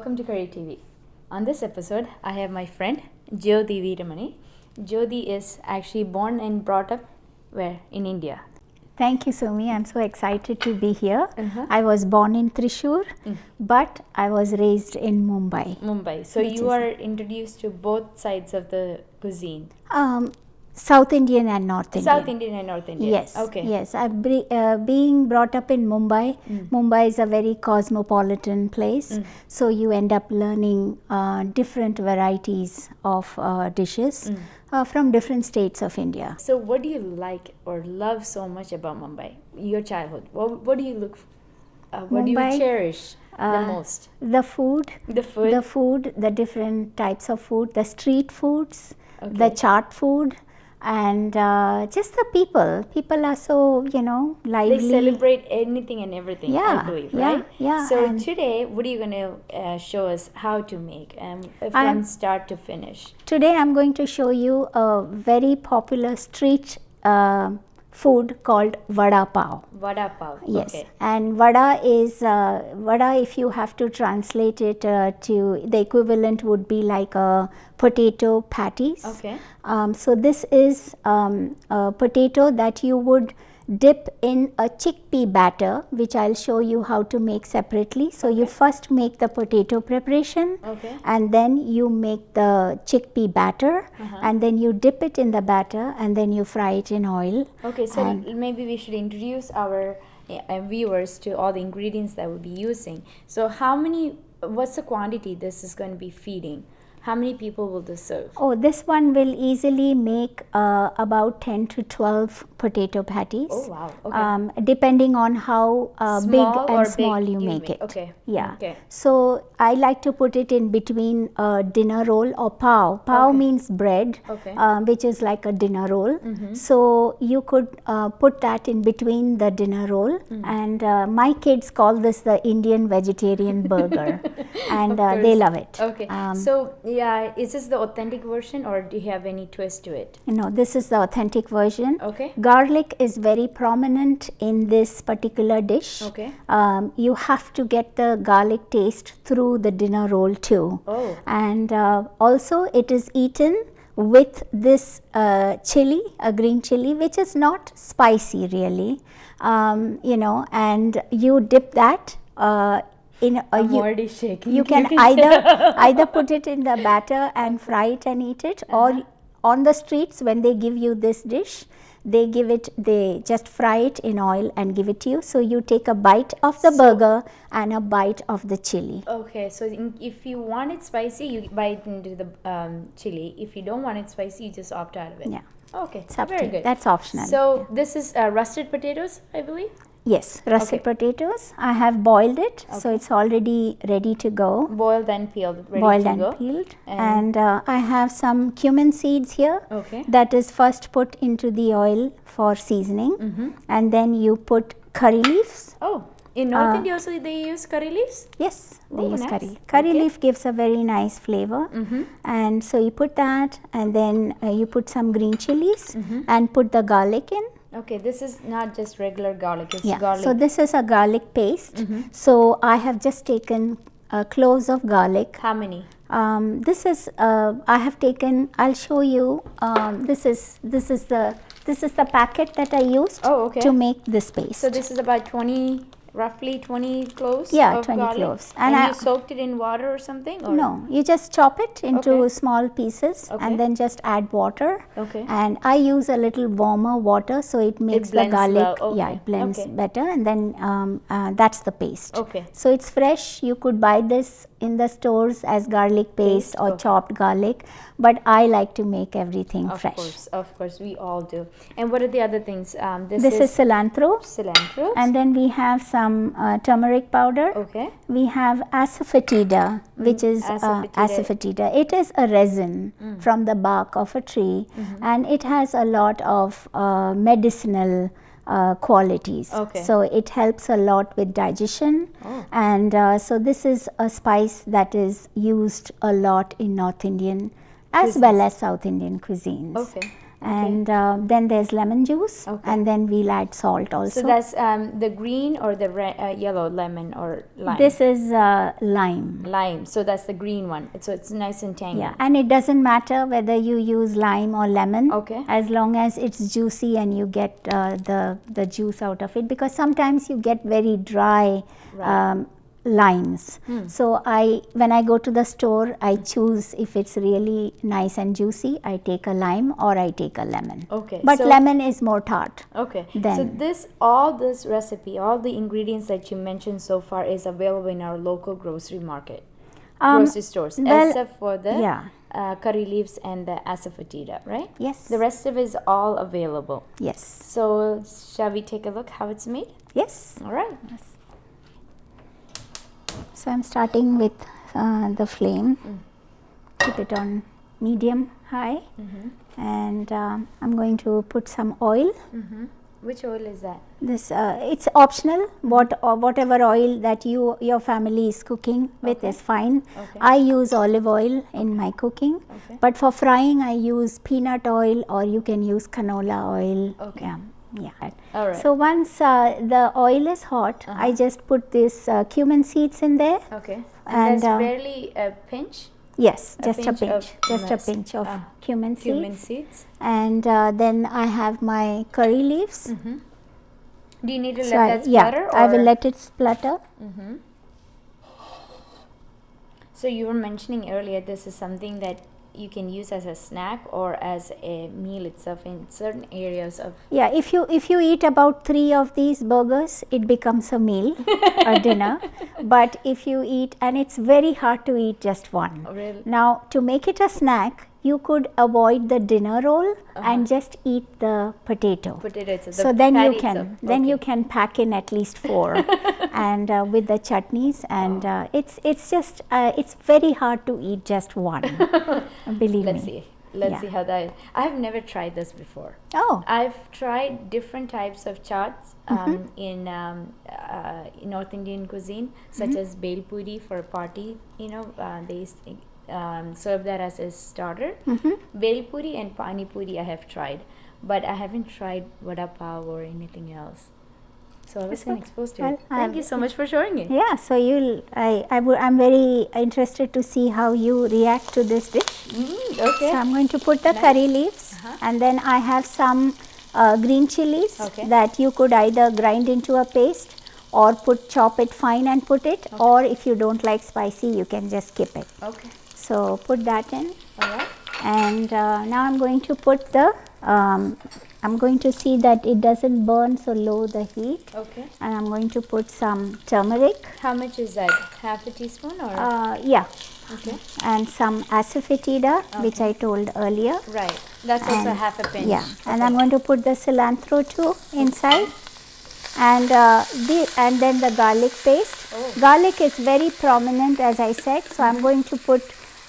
welcome to Curry TV. On this episode, I have my friend Jyoti Veeramoney. Jyoti is actually born and brought up where? In India. Thank you, Sumi. I'm so excited to be here. I was born in Thrissur, but I was raised in Mumbai. Mumbai. So you are introduced to both sides of the cuisine. South Indian and North Indian. South Indian and North Indian. Yes. Okay. Yes. Being brought up in Mumbai, Mumbai is a very cosmopolitan place. So you end up learning different varieties of dishes from different states of India. So what do you like or love so much about Mumbai? Your childhood. What do you look what Mumbai, do you cherish the most? The food. The food. The food, the different types of food, the street foods, the chaat food. And just the people. People are so, lively. They celebrate anything and everything, I believe, right? Yeah. So today, what are you going to show us how to make from start to finish? Today, I'm going to show you a very popular street food called Vada Pav. Vada Pav. Yes. Okay. And vada is, vada if you have to translate it to, the equivalent would be like a potato patties. Okay. So this is a potato that you would dip in a chickpea batter, which I'll show you how to make separately. So you first make the potato preparation, and then you make the chickpea batter, and then you dip it in the batter, and then you fry it in oil. Okay, so maybe we should introduce our viewers to all the ingredients that we'll be using. So what's the quantity this is going to be feeding? How many people will this serve? Oh, this one will easily make about 10 to 12 potato patties. Oh, wow. Okay. Depending on how big and small big you make it. Okay. Yeah. Okay. So I like to put it in between a dinner roll or pav. Pav means bread, which is like a dinner roll. So you could put that in between the dinner roll. And my kids call this the Indian vegetarian burger. And they love it. Okay. So yeah, is this the authentic version or do you have any twist to it? No, this is the authentic version. Okay. Garlic is very prominent in this particular dish. Okay. You have to get the garlic taste through the dinner roll too. Oh. And also it is eaten with this chili, a green chili, which is not spicy really, and you dip that I'm already shaking. You can either put it in the batter and fry it and eat it, or on the streets when they give you this dish, they just fry it in oil and give it to you. So you take a bite of the burger and a bite of the chili. Okay, so if you want it spicy, you bite into the chili. If you don't want it spicy, you just opt out of it. Yeah. Okay, it's up very to good. That's optional. So this is rusted potatoes, I believe? Yes, russet potatoes. I have boiled it, so it's already ready to go. Boiled and peeled, peeled. And I have some cumin seeds here. Okay. That is first put into the oil for seasoning, and then you put curry leaves. Oh, in North India also they use curry leaves? Yes, they use nice. Curry leaf gives a very nice flavor. And so you put that, and then you put some green chilies and put the garlic in. Okay, this is not just regular garlic, it's garlic. So this is a garlic paste. So I have just taken cloves of garlic. How many? This is I have taken. I'll show you. This is the packet that I used to make this paste. So this is about roughly 20 cloves? Yeah, of 20 garlic. cloves. And you soaked it in water or something? Or? No, you just chop it into small pieces and then just add water. Okay. And I use a little warmer water so it makes the garlic, it blends better, and then that's the paste. Okay. So it's fresh. You could buy this in the stores as garlic paste or chopped garlic, but I like to make everything fresh. Of course, we all do. And what are the other things? This is cilantro. Cilantro. And then we have some turmeric powder. Okay. We have asafoetida, which is asafoetida. It is a resin from the bark of a tree, and it has a lot of medicinal qualities. Okay. So it helps a lot with digestion, and so this is a spice that is used a lot in North Indian as well as South Indian cuisines. Okay. and then there's lemon juice, and then we'll add salt also. So that's the green or the yellow lemon or lime? This is lime. Lime. So that's the green one. So it's nice and tangy. Yeah, and it doesn't matter whether you use lime or lemon, as long as it's juicy and you get the juice out of it, because sometimes you get very dry limes. So when I go to the store, I choose, if it's really nice and juicy, I take a lime or I take a lemon. But so lemon is more tart. So all this recipe, all the ingredients that you mentioned so far is available in our local grocery market, grocery stores, except for the curry leaves and the asafoetida, right? Yes. The rest of it is all available. Yes. So shall we take a look how it's made? Yes. All right. Yes. So I'm starting with the flame. Keep it on medium high, and I'm going to put some oil. Which oil is that? This it's optional. Whatever oil that your family is cooking with is fine. I use olive oil in my cooking, but for frying I use peanut oil, or you can use canola oil. Yeah. All right. So once the oil is hot, I just put this cumin seeds in there. And that's barely a pinch? Yes, just a pinch of cumin seeds. And then I have my curry leaves. Do you need to let that splatter? I will let it splatter. So you were mentioning earlier, this is something that you can use as a snack or as a meal itself in certain areas of... Yeah, if you eat about 3 of these burgers, it becomes a meal, a dinner. But if you eat, and it's very hard to eat just one. Oh, really? Now, to make it a snack, you could avoid the dinner roll and just eat the potato. So then you can pack in at least 4 and with the chutneys, and it's just it's very hard to eat just one. Believe me. Let's see how that is. I have never tried this before. I've tried different types of chaats in North Indian cuisine, such as bel puri for a party. They serve that as a starter. Bel puri and pani puri I have tried, but I haven't tried vada pav or anything else. So I wasn't exposed to it. Thank you so much for showing it. Yeah, so I'm very interested to see how you react to this dish. So I'm going to put the curry leaves, and then I have some green chilies that you could either grind into a paste or chop it fine and put it, or if you don't like spicy, you can just skip it. So put that in. And now I'm going to put the I'm going to see that it doesn't burn so low the heat. And I'm going to put some turmeric. How much is that? Half a teaspoon or? Yeah. And some asafoetida, which I told earlier. Right. That's also half a pinch. Yeah. And I'm going to put the cilantro too inside. And then the garlic paste. Garlic is very prominent, as I said, so I'm going to put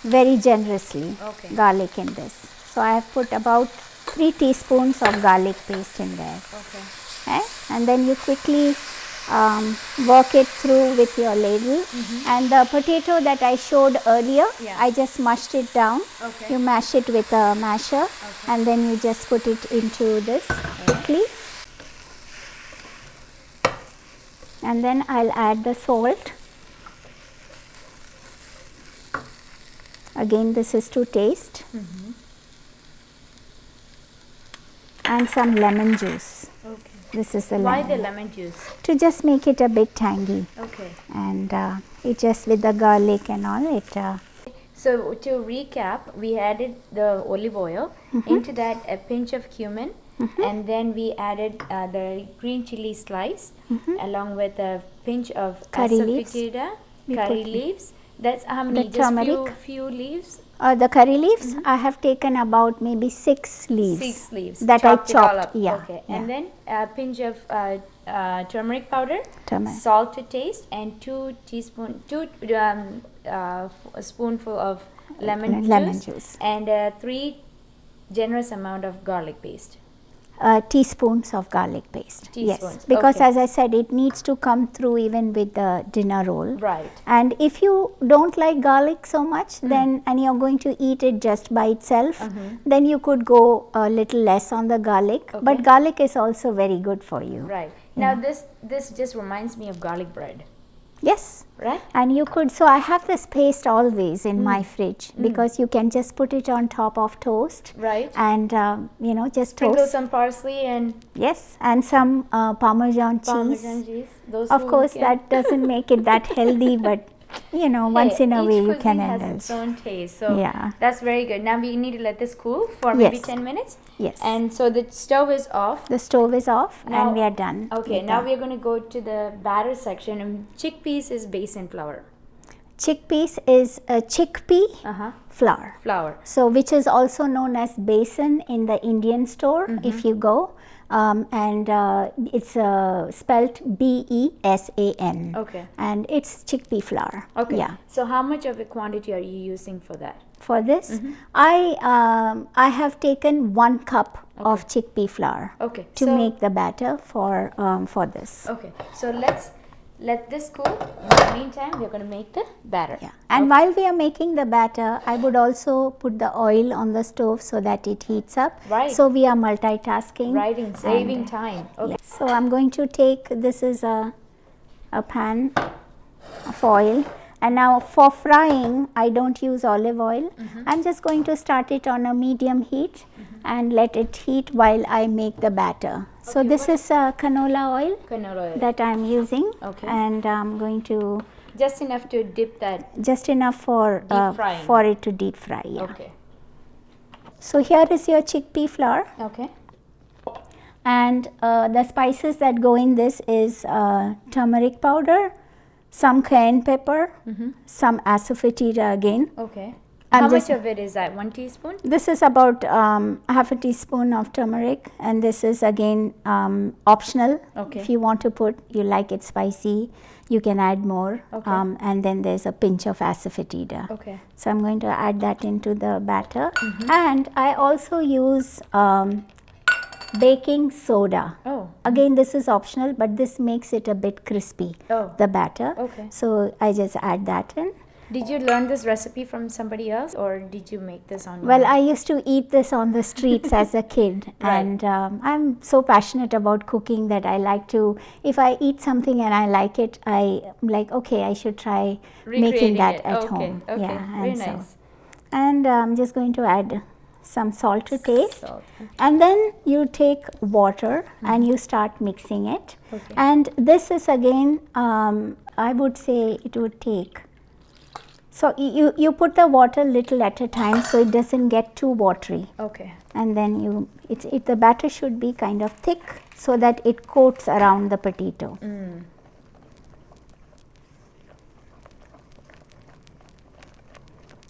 very generously garlic in this. So I have put about 3 teaspoons of garlic paste in there. And then you quickly work it through with your ladle. And the potato that I showed earlier, I just mashed it down. You mash it with a masher, and then you just put it into this quickly. And then I'll add the salt. Again, this is to taste. And some lemon juice. This is the lemon. Why the lemon juice? To just make it a bit tangy. And it just with the garlic and all it. So to recap, we added the olive oil, into that a pinch of cumin, and then we added the green chili slice along with a pinch of asafoetida, curry leaves. That's how many? The turmeric. Few leaves. The curry leaves, I have taken about maybe 6 leaves. 6 leaves. That chopped I chopped. It all up. Yeah. And then a pinch of turmeric powder, Turmeric. salt to taste, and 2 spoonful of lemon juice, and 3 generous amount of garlic paste. teaspoons of garlic paste. Teaspoons. Yes, because okay. as I said, it needs to come through even with the dinner roll. Right. And if you don't like garlic so much, then and you're going to eat it just by itself, then you could go a little less on the garlic. Okay. But garlic is also very good for you. Right. Now this just reminds me of garlic bread. Yes. Right. And you could, so I have this paste always in my fridge because you can just put it on top of toast. Right. And just Sprinkle toast. some parsley and Yes, and some Parmesan cheese. Parmesan cheese. Those Of course, that doesn't make it that healthy, but once in a way you can indulge. Each cuisine has its own taste, so that's very good. Now we need to let this cool for maybe 10 minutes. Yes. And so the stove is off. The stove is off now, and we are done. Okay, now we are going to go to the batter section. And chickpeas is basin flour. Chickpeas is a chickpea flour. So which is also known as besan in the Indian store if you go. And it's spelt B-E-S-A-N. Okay. And it's chickpea flour. Okay. Yeah. So how much of a quantity are you using for that? For this, I have taken 1 cup of chickpea flour to make the batter for this. Okay. So let's let this cool. In the meantime, we're going to make the batter. Yeah. And while we are making the batter, I would also put the oil on the stove so that it heats up. Right. So we are multitasking. Right, and saving time. Okay. Yeah. So I'm going to take, this is a pan of oil. And now for frying, I don't use olive oil. I'm just going to start it on a medium heat and let it heat while I make the batter. So this is canola oil that I'm using. Okay. And I'm going to... Just enough to dip that. Just enough for it to deep fry. Yeah. Okay. So here is your chickpea flour. Okay. And the spices that go in this is turmeric powder, some cayenne pepper, some asafoetida again. Okay. How much of it is that? 1 teaspoon? This is about half a teaspoon of turmeric, and this is again optional. Okay. If you want to put, you like it spicy, you can add more. Okay. And then there's a pinch of asafoetida. Okay. So I'm going to add that into the batter. And I also use baking soda. Oh. Again, this is optional, but this makes it a bit crispy, the batter. Okay. So I just add that in. Did you learn this recipe from somebody else, or did you make this on your Well, own? I used to eat this on the streets as a kid. Right. And I'm so passionate about cooking that I like to, if I eat something and I like it, I'm like, okay, I should try making that at home. Okay. Yeah, Very and nice. And I'm just going to add some salt to taste. Salt. And then you take water and you start mixing it. Okay. And this is again, I would say it would take, so you put the water little at a time so it doesn't get too watery. Okay. And then the batter should be kind of thick so that it coats around the potato.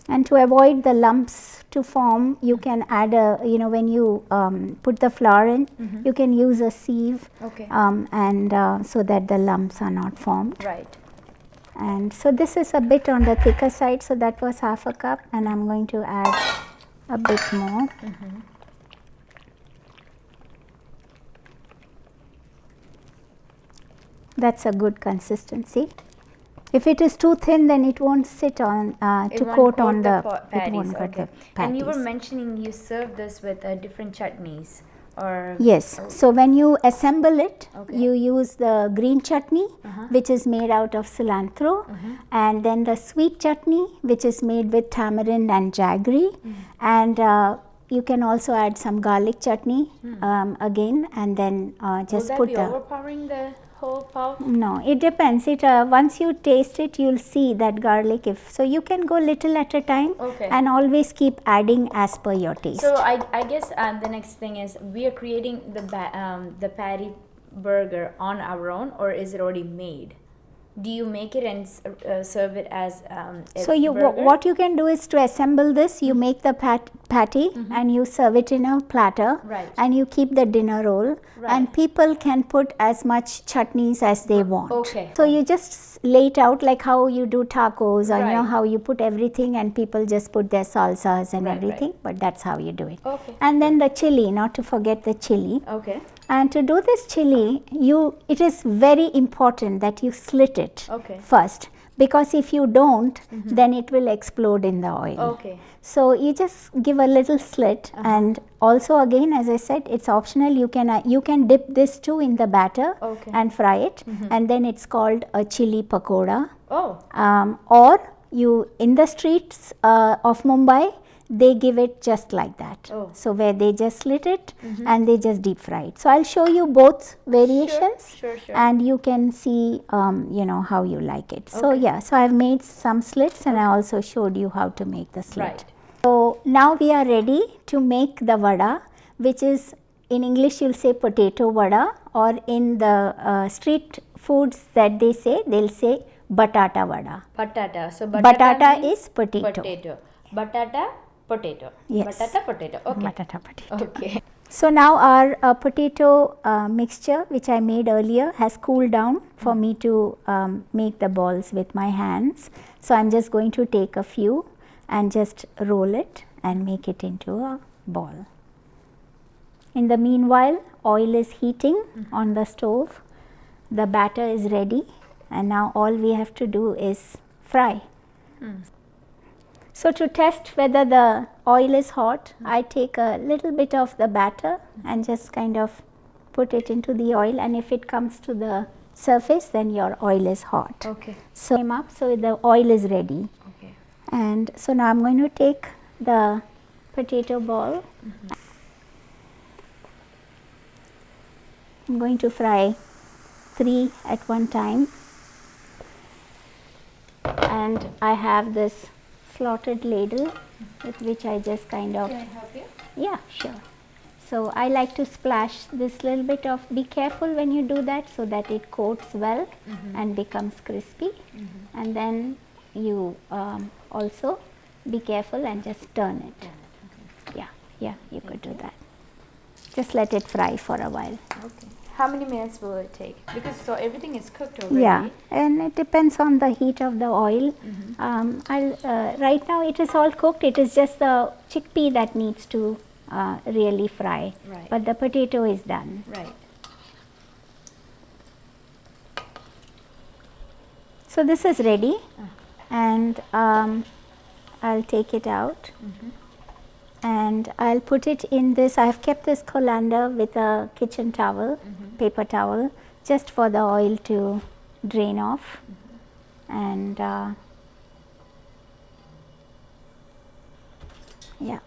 And to avoid the lumps to form, you can add when you put the flour in, you can use a sieve, Okay. and so that the lumps are not formed. Right. And so this is a bit on the thicker side, so that was half a cup, and I'm going to add a bit more. That's a good consistency. If it is too thin, then it won't sit on coat on the patties. it won't cut the patties. And you were mentioning you serve this with different chutneys, or Yes. So when you assemble it, Okay. you use the green chutney, which is made out of cilantro, and then the sweet chutney, which is made with tamarind and jaggery, and you can also add some garlic chutney again, and then just will that put be the. overpowering the whole pav? No, it depends. Once you taste it, you'll see that garlic. So you can go little at a time, Okay. and always keep adding as per your taste. So I guess the next thing is we are creating the patty burger on our own, or is it already made? Do you make it and serve it as so what you can do is to assemble this. You make the patty and you serve it in a platter, and you keep the dinner roll, and people can put as much chutneys as they want. So you just lay it out like how you do tacos, or you know how you put everything and people just put their salsas and everything, but that's how you do it. And then the chili, not to forget the chili. And to do this chili, it is very important that you slit it first, because if you don't, then it will explode in the oil. So you just give a little slit, and also again, as I said, it's optional. You can dip this too in the batter and fry it, and then it's called a chili pakoda. Or you in the streets of Mumbai, they give it just like that. So where they just slit it and they just deep fry it. So I'll show you both variations, and you can see you know how you like it. So yeah, so I've made some slits, and I also showed you how to make the slit. So now we are ready to make the vada, which is in English you'll say potato vada, or in the street foods that they'll say batata vada. So batata is potato. Batata potato. Yes. Batata potato. Batata potato. So now our potato mixture, which I made earlier, has cooled down for me to make the balls with my hands. So I'm just going to take a few and just roll it and make it into a ball. In the meanwhile, oil is heating on the stove. The batter is ready, and now all we have to do is fry. So to test whether the oil is hot, I take a little bit of the batter and just kind of put it into the oil, and if it comes to the surface, then your oil is hot. So the oil is ready. And so now I'm going to take the potato ball. I'm going to fry 3 at one time, and I have this slotted ladle with which I just kind of. Can I help you? Yeah, sure. So I like to splash this little bit of, be careful when you do that so that it coats well and becomes crispy, and then you also be careful and just turn it. Yeah, you could do that. Just let it fry for a while. How many minutes will it take? Because so everything is cooked already. Yeah, and it depends on the heat of the oil. Right now it is all cooked. It is just the chickpea that needs to really fry. But the potato is done. So this is ready, and I'll take it out. And I'll put it in this. I have kept this colander with a kitchen towel, paper towel, just for the oil to drain off. And yeah,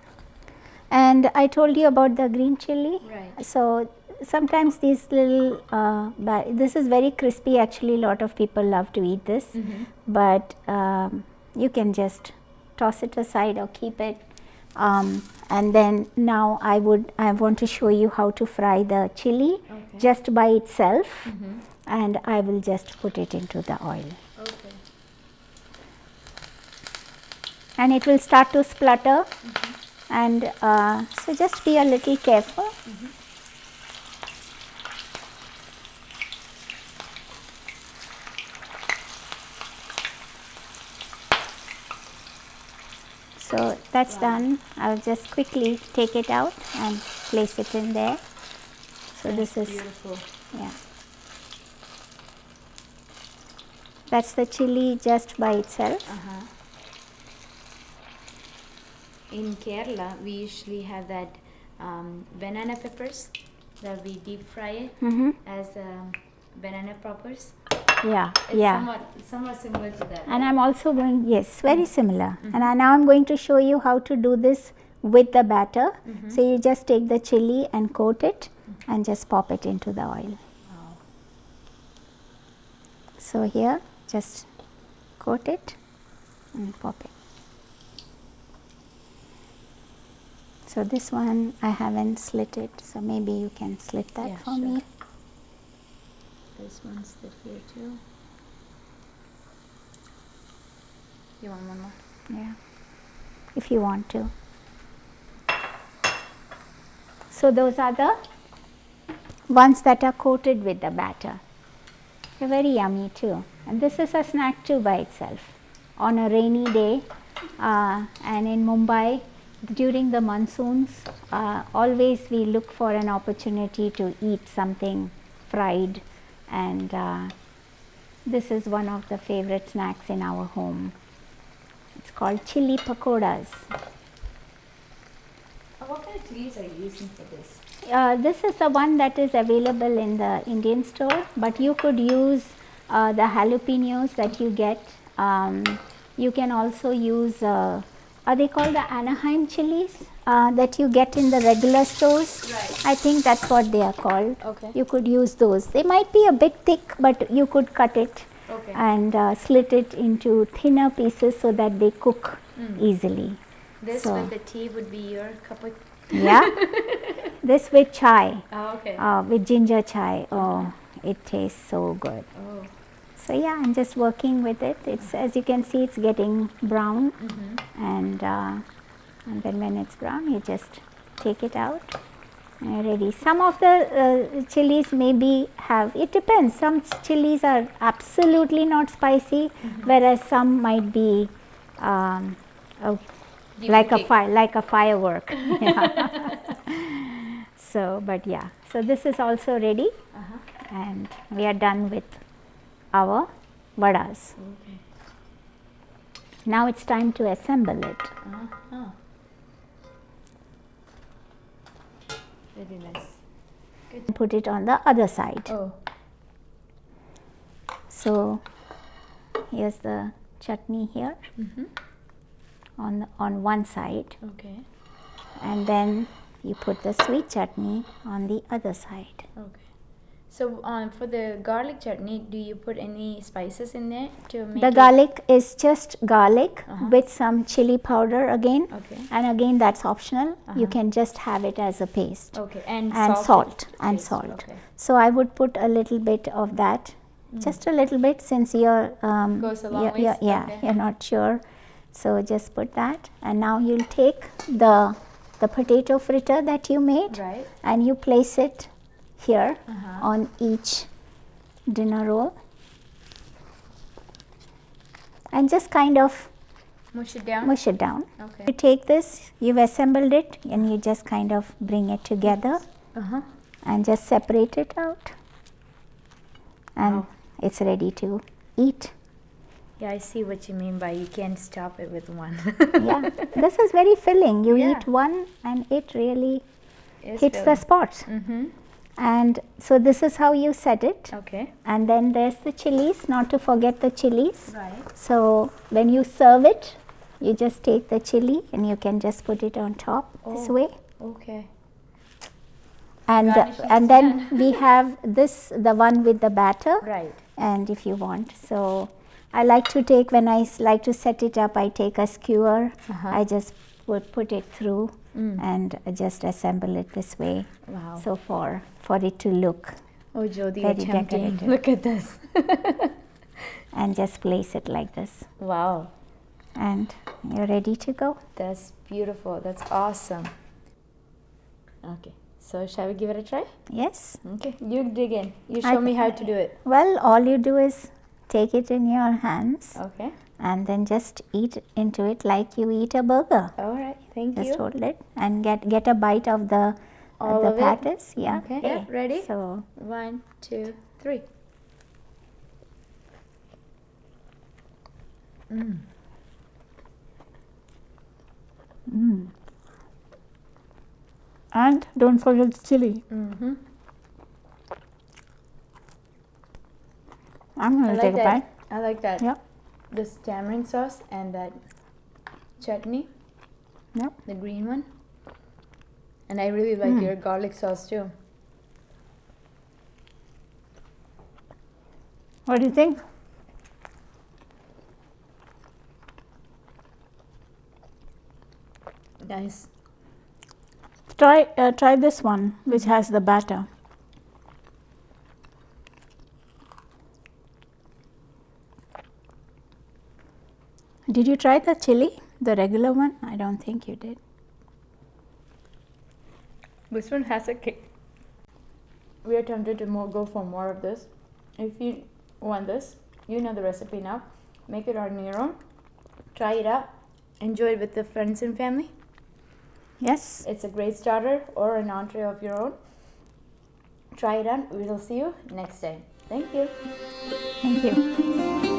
and I told you about the green chili. So sometimes these little this is very crispy. Actually, a lot of people love to eat this, but you can just toss it aside or keep it. And then now I want to show you how to fry the chili just by itself, and I will just put it into the oil. And it will start to splutter, and so just be a little careful. So that's done. I'll just quickly take it out and place it in there. So this is beautiful. Yeah. That's the chili just by itself. In Kerala, we usually have that banana peppers that we deep fry it as banana poppers. It's somewhat similar to that. And I'm also going, yes, very similar. And now I'm going to show you how to do this with the batter. So you just take the chili and coat it and just pop it into the oil. So here, just coat it and pop it. So this one I haven't slit it, so maybe you can slit that for me. This one's slit here too. You want one more? Yeah, if you want to. So those are the ones that are coated with the batter. They're very yummy too. And this is a snack too by itself. On a rainy day, and in Mumbai, during the monsoons, always we look for an opportunity to eat something fried, and this is one of the favorite snacks in our home. It's called chili pakoras. What kind of chilies are you using for this? This is the one that is available in the Indian store, but you could use the jalapenos that you get. You can also use, are they called the Anaheim chilies that you get in the regular stores? Right. I think that's what they are called. Okay. You could use those. They might be a bit thick, but you could cut it and slit it into thinner pieces so that they cook easily. This with the tea would be your cup of Yeah. This with chai. Oh, okay. With ginger chai. Oh, it tastes so good. Oh. So yeah, I'm just working with it. It's, as you can see, it's getting brown, and then when it's brown, you just take it out and you're ready. Some of the chilies maybe have, it depends. Some chilies are absolutely not spicy, whereas some might be like a firework. Yeah. So, but yeah. So this is also ready, and we are done with our vadas. Okay. Now it's time to assemble it. Very nice. Good. Put it on the other side. Oh. So here's the chutney here on one side, Okay. and then you put the sweet chutney on the other side. Okay. So for the garlic chutney, do you put any spices in there to make The garlic is just garlic with some chili powder again, Okay. and again that's optional. You can just have it as a paste. Okay. And salt and paste. salt. Okay. So I would put a little bit of that, just a little bit, since you're Goes a long ways? yeah, Okay. you're not sure. So just put that, and now you'll take the potato fritter that you made, Right. and you place it here on each dinner roll, and just kind of Mush it down? mush it down. Okay. You take this, you've assembled it, and you just kind of bring it together and just separate it out, and it's ready to eat. Yeah, I see what you mean by you can't stop it with one. Yeah, this is very filling. You Yeah. eat one and it really It's hits the filling. spot. And so this is how you set it. Okay. And then there's the chilies, not to forget the chilies. Right. So when you serve it, you just take the chili and you can just put it on top this way. Okay. And Garnishing and is then we have this, the one with the batter. Right. And if you want, so I like to take, when I like to set it up, I take a skewer. I just would put it through and just assemble it this way. Wow. So for it to look, Oh, Jyoti, very you're tempting. decorative. Look at this. and just place it like this, Wow. and you're ready to go. That's beautiful. That's awesome. Okay. So shall we give it a try? Yes. Okay. You dig in. You show me how to do it. Well, all you do is take it in your hands Okay. and then just eat into it like you eat a burger. All right. Thank Just you. hold it and get a bite of the All of it? patties. Yeah. Okay. Yeah. Ready? So 1, 2, 3. and don't forget the chili. Mm-hmm. I'm I gonna like take a that. bite. I like that. Yeah. This tamarind sauce and that chutney, Yeah. the green one. And I really like your garlic sauce too. What do you think? Nice. Try this one, which has the batter. Did you try the chili, the regular one? I don't think you did. This one has a kick. We are tempted to go for more of this. If you want this, you know the recipe now. Make it on your own. Try it out. Enjoy it with the friends and family. Yes. It's a great starter or an entree of your own. Try it out. We will see you next time. Thank you. Thank you.